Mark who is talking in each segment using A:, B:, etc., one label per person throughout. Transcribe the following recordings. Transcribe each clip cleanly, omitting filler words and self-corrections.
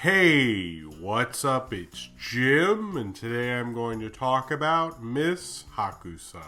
A: Hey, what's up? It's Jim, and today I'm going to talk about Miss Hokusai.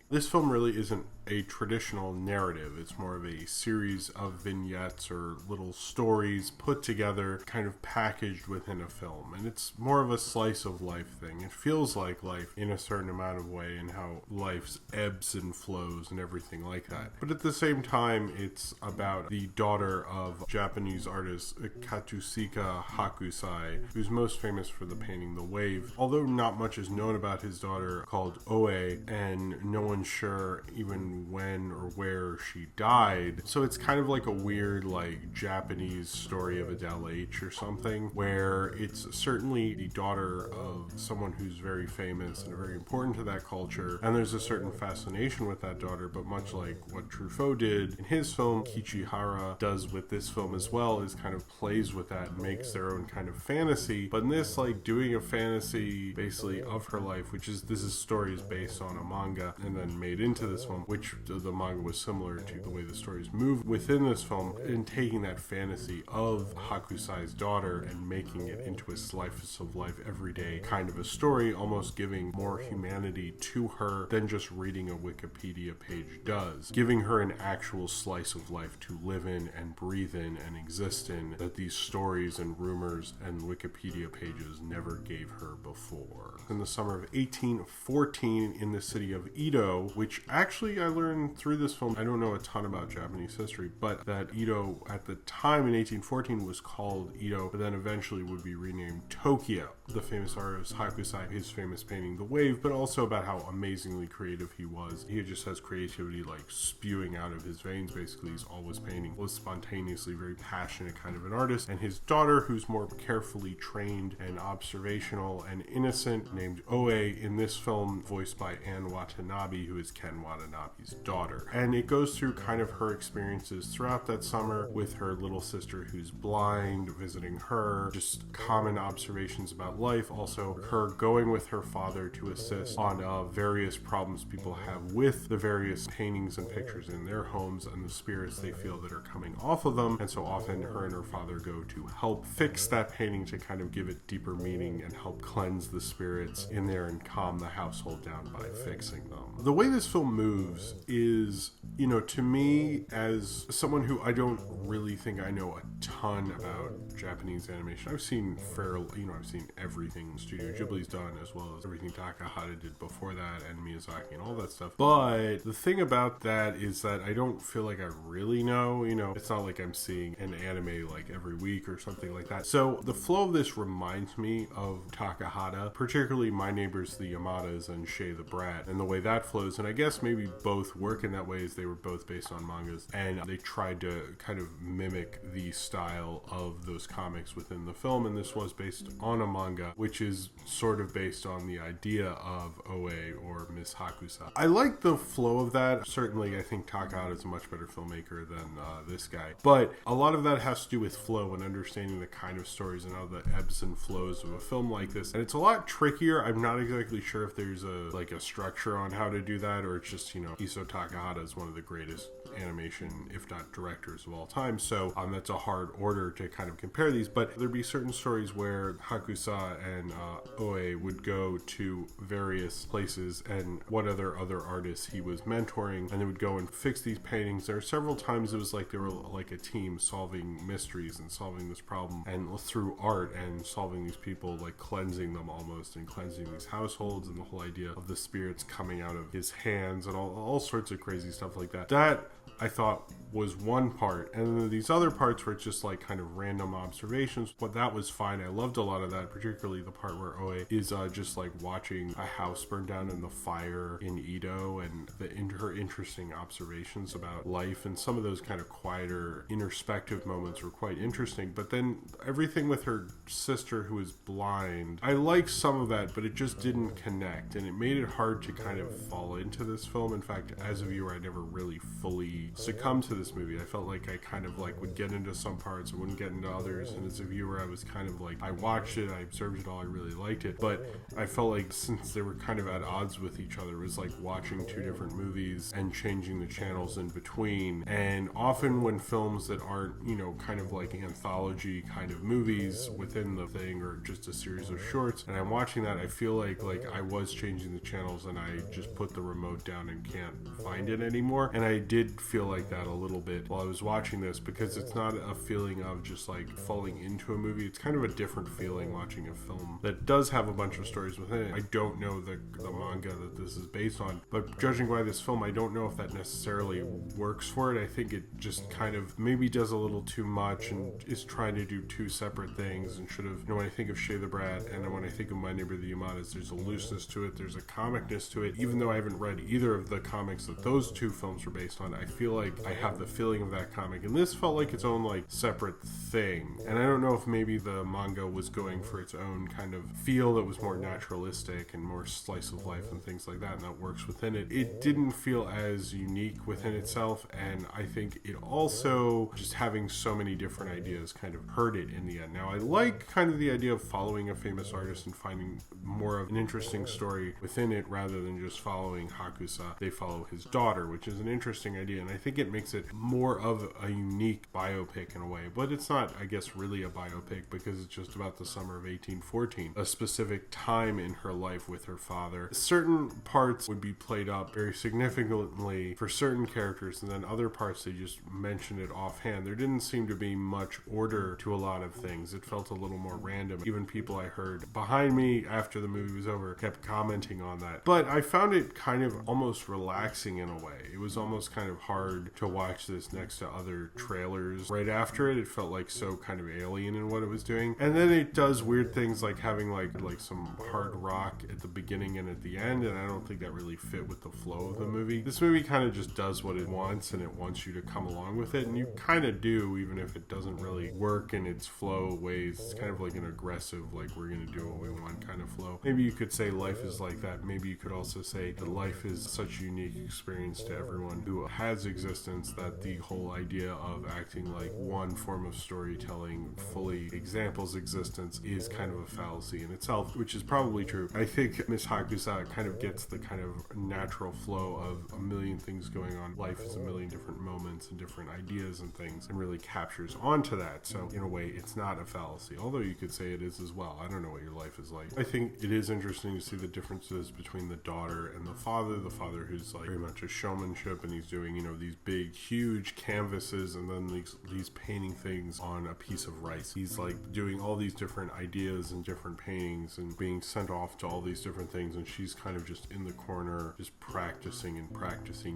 A: This film really isn't a traditional narrative. It's more of a series of vignettes or little stories put together, kind of packaged within a film. And it's more of a slice of life thing. It feels like life in a certain amount of way and how life's ebbs and flows and everything like that. But at the same time, it's about the daughter of Japanese artist Katsushika Hokusai, who's most famous for the painting The Wave. Although not much is known about his daughter called Oe, and no one's sure even when or where she died. So it's kind of like a weird Japanese story of Adele H or something, where it's certainly the daughter of someone who's very famous and very important to that culture, and there's a certain fascination with that daughter, but much like what Truffaut did in his film, Kichihara does with this film as well, is kind of plays with that and makes their own kind of fantasy. But in this, doing a fantasy basically of her life, this story is based on a manga and then made into this film, which the manga was similar to the way the stories move within this film, and taking that fantasy of Hokusai's daughter and making it into a slice of life everyday kind of a story, almost giving more humanity to her than just reading a Wikipedia page does, giving her an actual slice of life to live in and breathe in and exist in that these stories and rumors and Wikipedia pages never gave her before. In the summer of 1814 in the city of Edo, which actually I learned through this film, I don't know a ton about Japanese history, but that Edo at the time in 1814 was called Edo, but then eventually would be renamed Tokyo. The famous artist Hokusai, his famous painting The Wave, but also about how amazingly creative he was. He just has creativity spewing out of his veins. Basically, he's always painting, was spontaneously very passionate kind of an artist. And his daughter, who's more carefully trained and observational and innocent, named Oe, in this film voiced by Anne Watanabe, who is Ken Watanabe's daughter. And it goes through kind of her experiences throughout that summer with her little sister who's blind, visiting her, just common observations about life, also her going with her father to assist on various problems people have with the various paintings and pictures in their homes and the spirits they feel that are coming off of them. And so often her and her father go to help fix that painting to kind of give it deeper meaning and help cleanse the spirits in there and calm the household down by fixing them. The way this film moves is, to me, as someone who I don't really think I know a ton about Japanese animation, I've seen I've seen everything Studio Ghibli's done, as well as everything Takahata did before that, and Miyazaki and all that stuff. But the thing about that is that I don't feel like I really know, it's not like I'm seeing an anime every week or something like that. So the flow of this reminds me of Takahata, particularly My Neighbors the Yamadas and Shay the Brat, and the way that flows. And I guess maybe both work in that way, as they were both based on mangas, and they tried to kind of mimic the style of those comics within the film. And this was based on a manga, which is sort of based on the idea of Oe, or Miss Hokusai. I like the flow of that. Certainly, I think Takahata is a much better filmmaker than this guy. But a lot of that has to do with flow and understanding the kind of stories and how the ebbs and flows of a film like this. And it's a lot trickier. I'm not exactly sure if there's a structure on how to do that, or it's just, Isao Takahata is one of the greatest animation, if not directors, of all time. So that's a hard order to kind of compare these. But there'd be certain stories where Hokusai and Oe would go to various places and what other artists he was mentoring, and they would go and fix these paintings. There are several times it was like they were like a team solving mysteries and solving this problem, and through art and solving these people, cleansing them almost, and cleansing these households, and the whole idea of the spirits coming out of his hands and all sorts of crazy stuff like that. That I thought was one part, and then these other parts were just kind of random observations, but that was fine. I loved a lot of that, particularly the part where Oe is just watching a house burn down in the fire in Edo, and her interesting observations about life, and some of those kind of quieter introspective moments were quite interesting. But then everything with her sister who is blind, I liked some of that, but it just didn't connect, and it made it hard to kind of fall into this film. In fact, as a viewer, I never really fully really succumb to this movie. I felt like I kind of like would get into some parts and wouldn't get into others, and as a viewer I was kind of like, I watched it, I observed it all, I really liked it, but I felt like since they were kind of at odds with each other, it was like watching two different movies and changing the channels in between. And often when films that aren't, you know, kind of like anthology kind of movies within the thing, or just a series of shorts, and I'm watching that, I feel like I was changing the channels and I just put the remote down and can't find it anymore. And I did feel like that a little bit while I was watching this, because it's not a feeling of just like falling into a movie. It's kind of a different feeling watching a film that does have a bunch of stories within it. I don't know the manga that this is based on, but judging by this film, I don't know if that necessarily works for it. I think it just kind of maybe does a little too much and is trying to do two separate things, and should have, you know, when I think of Shea the Brat and when I think of My Neighbor the Yamadas, there's a looseness to it, there's a comicness to it. Even though I haven't read either of the comics that those two films were based on, I feel like I have the feeling of that comic, and this felt like its own like separate thing. And I don't know if maybe the manga was going for its own kind of feel that was more naturalistic and more slice of life and things like that, and that works within it. It didn't feel as unique within itself, and I think it also, just having so many different ideas, kind of hurt it in the end. Now I like kind of the idea of following a famous artist and finding more of an interesting story within it rather than just following Hokusai. They follow his daughter, which is an interesting idea, and I think it makes it more of a unique biopic in a way. But it's not, I guess, really a biopic, because it's just about the summer of 1814, a specific time in her life with her father. Certain parts would be played up very significantly for certain characters, and then other parts they just mentioned it offhand. There didn't seem to be much order to a lot of things. It felt a little more random. Even people I heard behind me after the movie was over kept commenting on that. But I found it kind of almost relaxing in a way. It was almost kind of hard to watch this next to other trailers right after it. It felt like so kind of alien in what it was doing. And then it does weird things like having like some hard rock at the beginning and at the end, and I don't think that really fit with the flow of the movie. This movie kind of just does what it wants, and it wants you to come along with it, and you kind of do, even if it doesn't really work in its flow ways. It's kind of like an aggressive, like, we're gonna do what we want kind of flow. Maybe you could say life is like that. Maybe you could also say that life is such a unique experience to everyone who has existence, that the whole idea of acting like one form of storytelling fully examples existence is kind of a fallacy in itself, which is probably true. I think Miss Hokusai kind of gets the kind of natural flow of a million things going on. Life is a million different moments and different ideas and things, and really captures onto that. So in a way, it's not a fallacy, although you could say it is as well. I don't know what your life is like. I think it is interesting to see the differences between the daughter and the father who's like very much a showmanship, and he's doing, you know, these big huge canvases and then these painting things on a piece of rice. He's like doing all these different ideas and different paintings and being sent off to all these different things, and she's kind of just in the corner just practicing,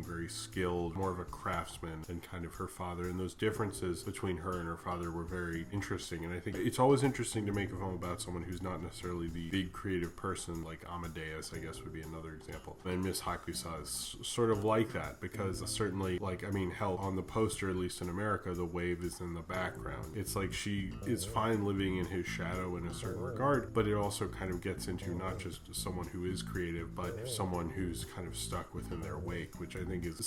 A: very skilled, more of a craftsman than kind of her father. And those differences between her and her father were very interesting, and I think it's always interesting to make a film about someone who's not necessarily the big creative person, like Amadeus, I guess, would be another example. And Miss Hokusai is sort of like that, because certainly, like, I mean, hell, on the poster, at least in America, the wave is in the background. It's like she is fine living in his shadow in a certain regard, but it also kind of gets into not just someone who is creative, but someone who's kind of stuck within their wake, which I think is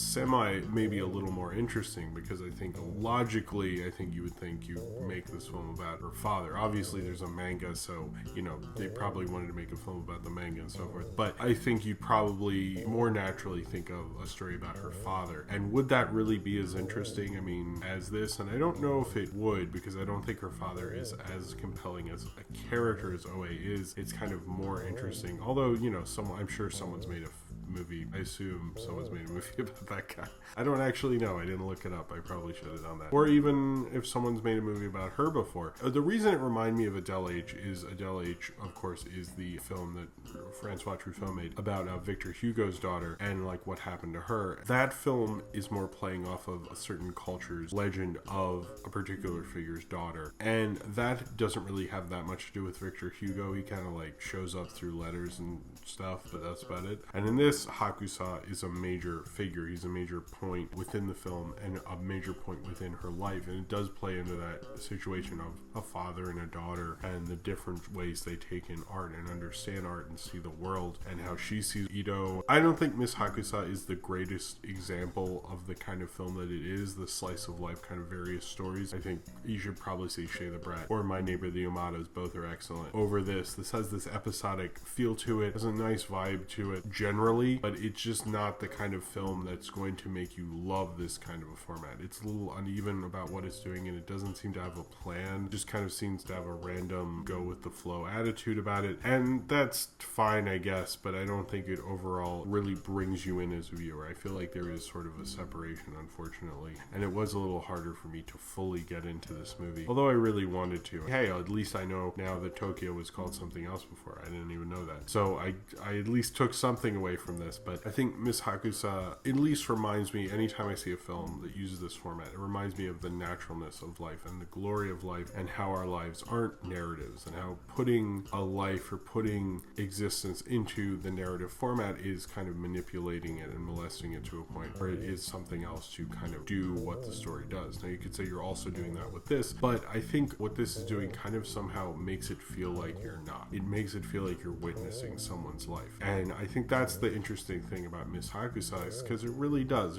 A: maybe a little more interesting, because I think logically, I think you would think you make this film about her father. Obviously, there's a manga, so, you know, they probably wanted to make a film about the manga and so forth, but I think you probably more naturally think of a story about her father. And would that really be as interesting, I mean, as this? And I don't know if it would, because I don't think her father is as compelling as a character as OA is. It's kind of more interesting, although, you know, I'm sure someone's made a movie. I assume someone's made a movie about that guy. I don't actually know. I didn't look it up. I probably should have done that. Or even if someone's made a movie about her before. The reason it reminded me of Adele H is Adele H, of course, is the film that Francois Truffaut made about Victor Hugo's daughter and like what happened to her. That film is more playing off of a certain culture's legend of a particular figure's daughter. And that doesn't really have that much to do with Victor Hugo. He kind of like shows up through letters and stuff, but that's about it. And in this, Miss Hokusai is a major figure. He's a major point within the film and a major point within her life, and it does play into that situation of a father and a daughter and the different ways they take in art and understand art and see the world and how she sees Ito. I don't think Miss Hokusai is the greatest example of the kind of film that it is, the slice of life kind of various stories. I think you should probably see Shay the Brat or My Neighbor the Yamadas. Both are excellent. Over this has this episodic feel to it, has a nice vibe to it generally, but it's just not the kind of film that's going to make you love this kind of a format. It's a little uneven about what it's doing, and it doesn't seem to have a plan. It just kind of seems to have a random go with the flow attitude about it, and that's fine, I guess, but I don't think it overall really brings you in as a viewer. I feel like there is sort of a separation, unfortunately, and it was a little harder for me to fully get into this movie, although I really wanted to. Hey, at least I know now that Tokyo was called something else before. I didn't even know that. So I at least took something away from this, but I think Miss Hokusai at least reminds me, anytime I see a film that uses this format, it reminds me of the naturalness of life and the glory of life and how our lives aren't narratives, and how putting a life or putting existence into the narrative format is kind of manipulating it and molesting it to a point where it is something else to kind of do what the story does. Now you could say you're also doing that with this, but I think what this is doing kind of somehow makes it feel like you're not. It makes it feel like you're witnessing someone's life. And I think that's the interesting thing about Miss Hokusai, because it really does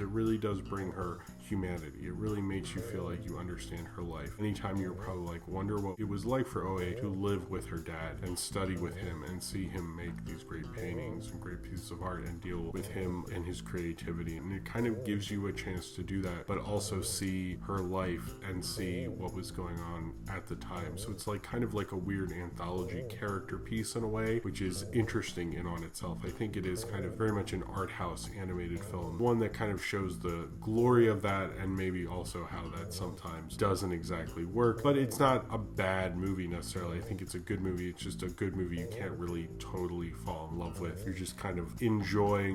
A: bring her humanity. It really makes you feel like you understand her life. Anytime you're probably like, wonder what it was like for OA to live with her dad and study with him and see him make these great paintings and great pieces of art and deal with him and his creativity. And it kind of gives you a chance to do that, but also see her life and see what was going on at the time. So it's like kind of like a weird anthology character piece in a way, which is interesting in on itself. I think it is kind of very much an art house animated film, one that kind of shows the glory of that and maybe also how that sometimes doesn't exactly work. But it's not a bad movie necessarily. I think it's a good movie. It's just a good movie you can't really totally fall in love with. You're just kind of enjoying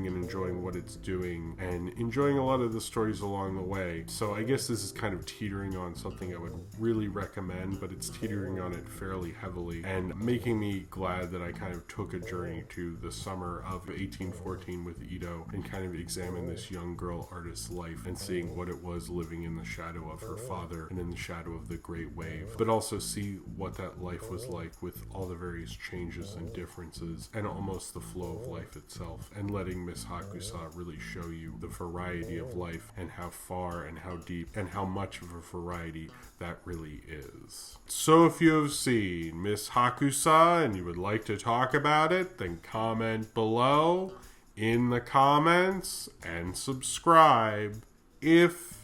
A: what it's doing and enjoying a lot of the stories along the way. So I guess this is kind of teetering on something I would really recommend, but it's teetering on it fairly heavily and making me glad that I kind of took a journey to the summer of 1814 with Ito and kind of examined this young girl artist's life and seeing what it was living in the shadow of her father and in the shadow of the Great Wave, but also see what that life was like with all the various changes and differences and almost the flow of life itself, and letting Miss Hokusai really show you the variety of life and how far and how deep and how much of a variety that really is. So if you have seen Miss Hokusai and you would like to talk about it, then comment below in the comments and subscribe if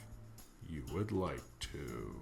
A: you would like to.